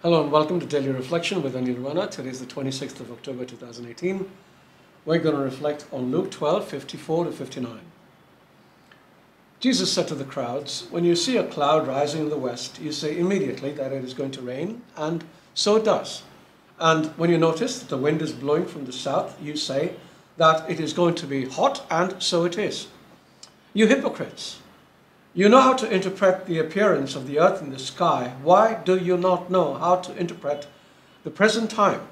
Hello and welcome to Daily Reflection with Aneel Aranha. Today is the 26th of October 2018. We're going to reflect on Luke 12:54 to 59. Jesus said to the crowds, "When you see a cloud rising in the west, you say immediately that it is going to rain, and so it does. And when you notice that the wind is blowing from the south, you say that it is going to be hot, and so it is. You hypocrites! You know how to interpret the appearance of the earth and the sky. Why do you not know how to interpret the present time?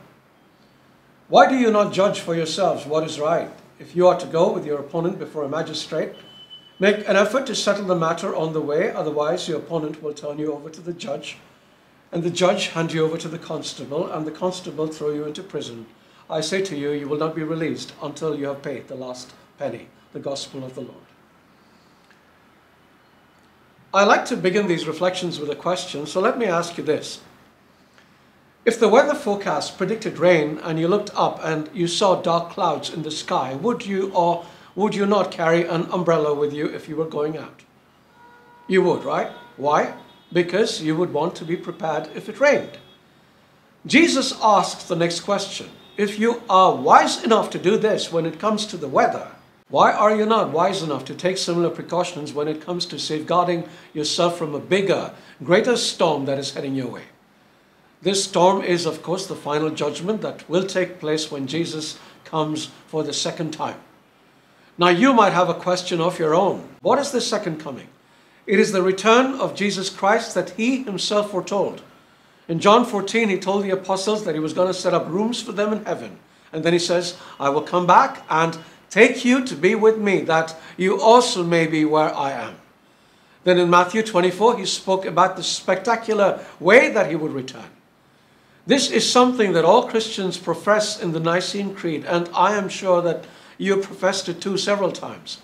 Why do you not judge for yourselves what is right? If you are to go with your opponent before a magistrate, make an effort to settle the matter on the way, otherwise your opponent will turn you over to the judge, and the judge hand you over to the constable, and the constable throw you into prison. I say to you, you will not be released until you have paid the last penny." The Gospel of the Lord. I like to begin these reflections with a question, so let me ask you this. If the weather forecast predicted rain and you looked up and you saw dark clouds in the sky, would you or would you not carry an umbrella with you if you were going out? You would, right? Why? Because you would want to be prepared if it rained. Jesus asks the next question. If you are wise enough to do this when it comes to the weather, why are you not wise enough to take similar precautions when it comes to safeguarding yourself from a bigger, greater storm that is heading your way? This storm is, of course, the final judgment that will take place when Jesus comes for the second time. Now, you might have a question of your own. What is the second coming? It is the return of Jesus Christ that he himself foretold. In John 14, he told the apostles that he was going to set up rooms for them in heaven. And then he says, "I will come back and take you to be with me, that you also may be where I am." Then in Matthew 24, he spoke about the spectacular way that he would return. This is something that all Christians profess in the Nicene Creed, and I am sure that you have professed it too several times.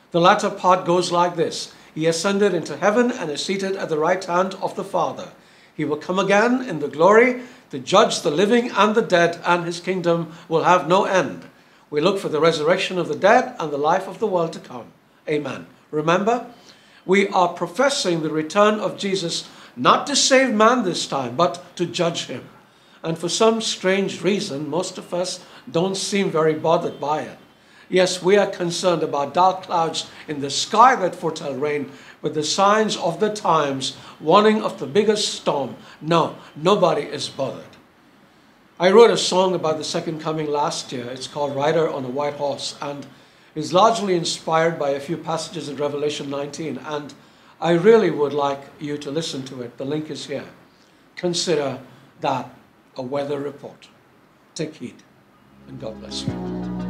The latter part goes like this: "He ascended into heaven and is seated at the right hand of the Father. He will come again in the glory to judge the living and the dead, and his kingdom will have no end." We look for the resurrection of the dead and the life of the world to come. Amen. Remember, we are professing the return of Jesus not to save man this time, but to judge him. And for some strange reason, most of us don't seem very bothered by it. Yes, we are concerned about dark clouds in the sky that foretell rain, but the signs of the times warning of the biggest storm. No, nobody is bothered. I wrote a song about the second coming last year. It's called "Rider on a White Horse," and is largely inspired by a few passages in Revelation 19. And I really would like you to listen to it. The link is here. Consider that a weather report. Take heed, and God bless you.